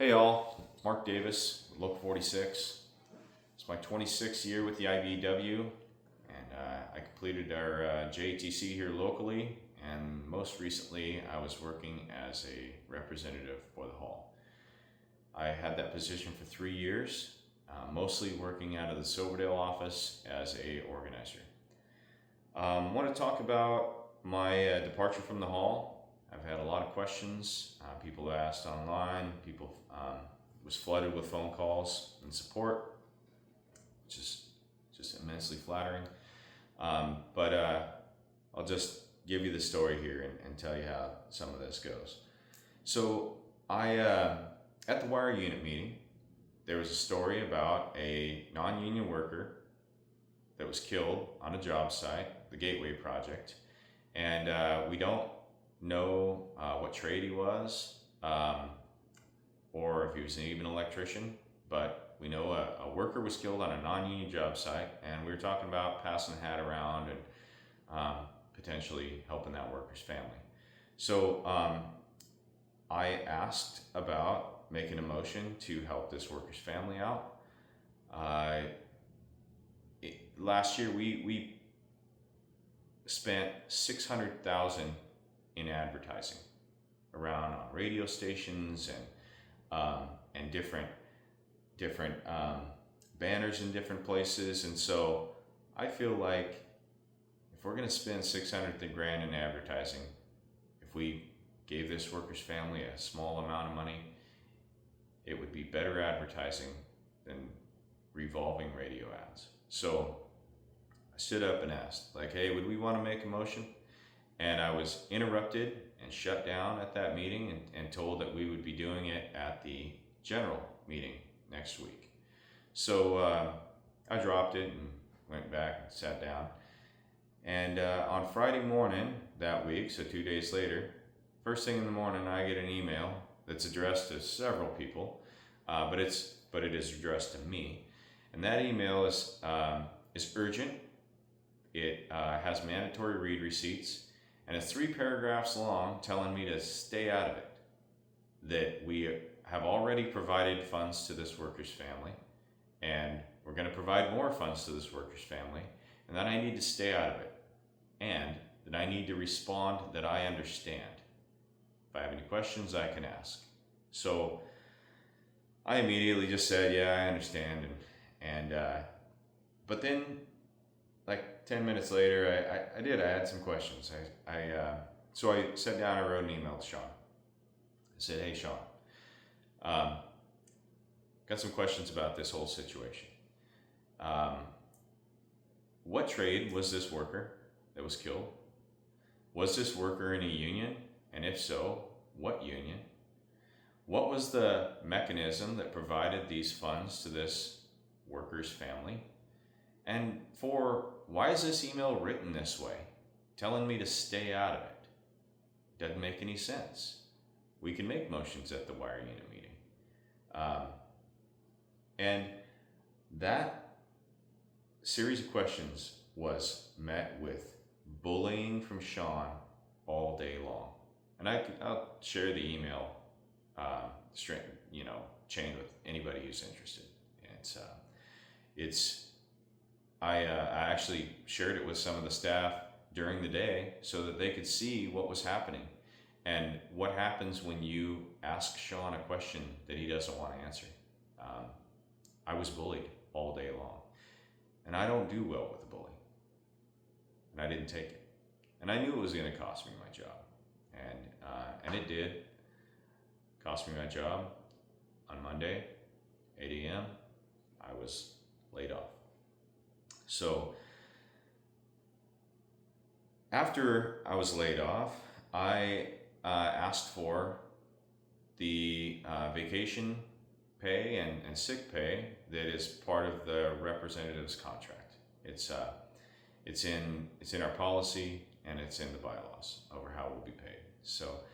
Hey all, Mark Davis, Local 46. It's my 26th year with the IBEW, and I completed our JTC here locally, and most recently I was working as a representative for the hall. I had that position for 3 years, mostly working out of the Silverdale office as a organizer. I want to talk about my departure from the hall. I've had a lot of questions. People asked online. People was flooded with phone calls and support, which is just immensely flattering. But I'll just give you the story here and tell you how some of this goes. So at the wire unit meeting, there was a story about a non-union worker that was killed on a job site, the Gateway Project, and we don't know what trade he was, or if he was even an electrician, but we know a worker was killed on a non-union job site, and we were talking about passing the hat around and potentially helping that worker's family. So I asked about making a motion to help this worker's family out. Last year we spent $600,000 in advertising around on radio stations and different banners in different places. And so I feel like if we're going to spend $600,000 in advertising, if we gave this worker's family a small amount of money, it would be better advertising than revolving radio ads. So I stood up and asked, like, hey, would we want to make a motion? And I was interrupted and shut down at that meeting and told that we would be doing it at the general meeting next week. So I dropped it and went back and sat down. And on Friday morning that week, so 2 days later, first thing in the morning, I get an email that's addressed to several people, but it is addressed to me. And that email is urgent. It has mandatory read receipts. And it's 3 paragraphs long telling me to stay out of it, that we have already provided funds to this worker's family, and we're going to provide more funds to this worker's family, and that I need to stay out of it, and that I need to respond that I understand. If I have any questions, I can ask. So I immediately just said, yeah, I understand. But then, like 10 minutes later, I had some questions. So I sat down and wrote an email to Sean. I said, hey, Sean, got some questions about this whole situation. What trade was this worker that was killed? Was this worker in a union? And if so, what union? What was the mechanism that provided these funds to this worker's family? And why is this email written this way, telling me to stay out of it? Doesn't make any sense. We can make motions at the wire unit meeting. And that series of questions was met with bullying from Sean all day long. And I'll share the email chain with anybody who's interested. I actually shared it with some of the staff during the day so that they could see what was happening and what happens when you ask Sean a question that he doesn't want to answer. I was bullied all day long, and I don't do well with the bullying, and I didn't take it. And I knew it was going to cost me my job, and it did. Cost me my job. On Monday, 8 a.m., I was laid off. So after I was laid off, I asked for the vacation pay and sick pay that is part of the representative's contract. It's in our policy, and it's in the bylaws over how we'll be paid. So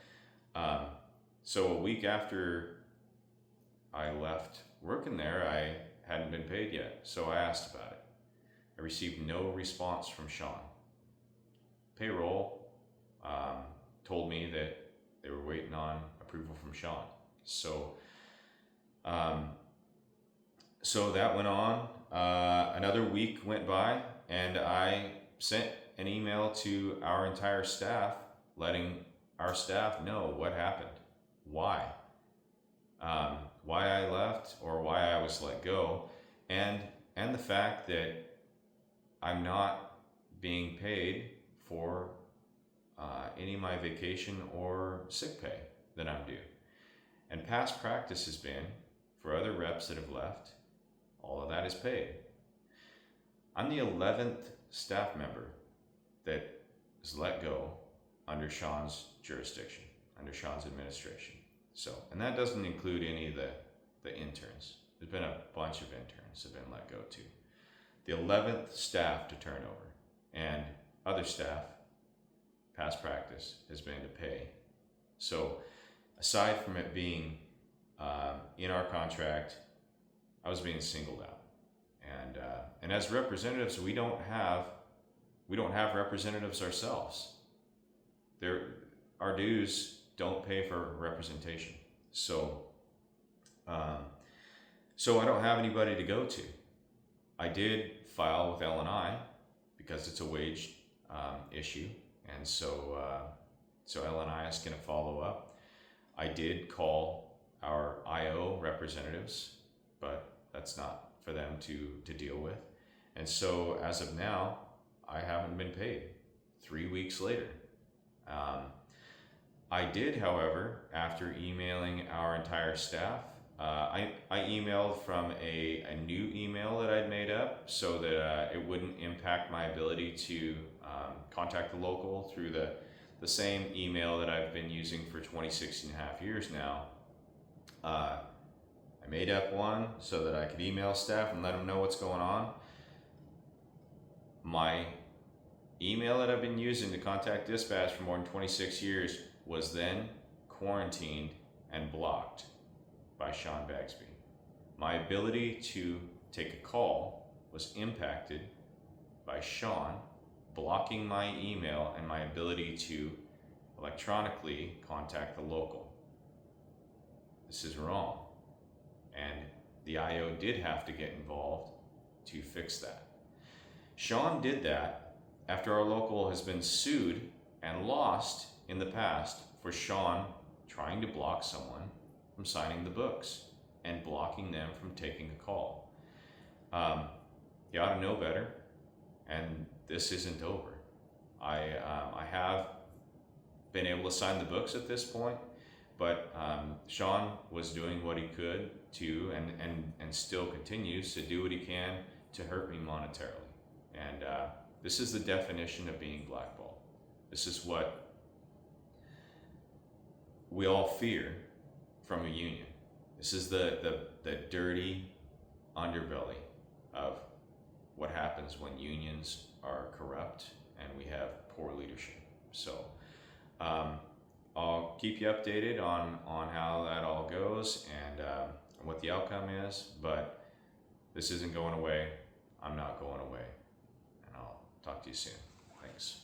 a week after I left working there, I hadn't been paid yet. So I asked about it. I received no response from Sean. Payroll told me that they were waiting on approval from Sean. So So that went on. Another week went by, and I sent an email to our entire staff letting our staff know what happened, why, why I left or why I was let go, and the fact that I'm not being paid for any of my vacation or sick pay that I'm due. And past practice has been, for other reps that have left, all of that is paid. I'm the 11th staff member that is let go under Sean's jurisdiction, under Sean's administration. So, and that doesn't include any of the interns. There's been a bunch of interns that have been let go too. The 11th staff to turn over, and other staff, past practice has been to pay. So aside from it being in our contract, I was being singled out. And as representatives, we don't have representatives ourselves. Our dues don't pay for representation. So I don't have anybody to go to. I did file with L&I because it's a wage issue, and so L&I is going to follow up. I did call our IO representatives, but that's not for them to deal with. And so as of now, I haven't been paid 3 weeks later. I did, however, after emailing our entire staff, I emailed from a new email that I'd made up so that it wouldn't impact my ability to contact the local through the same email that I've been using for 26 and a half years now. I made up one so that I could email staff and let them know what's going on. My email that I've been using to contact dispatch for more than 26 years was then quarantined and blocked by Sean Bagsby. My ability to take a call was impacted by Sean blocking my email and my ability to electronically contact the local. This is wrong. And the IO did have to get involved to fix that. Sean did that after our local has been sued and lost in the past for Sean trying to block someone from signing the books and blocking them from taking a call. You ought to know better, and this isn't over. I have been able to sign the books at this point, but Sean was doing what he could to, and still continues to do what he can to hurt me monetarily. And this is the definition of being blackballed. This is what we all fear from a union. This is the dirty underbelly of what happens when unions are corrupt and we have poor leadership. So I'll keep you updated on how that all goes and what the outcome is, but this isn't going away. I'm not going away. And I'll talk to you soon. Thanks.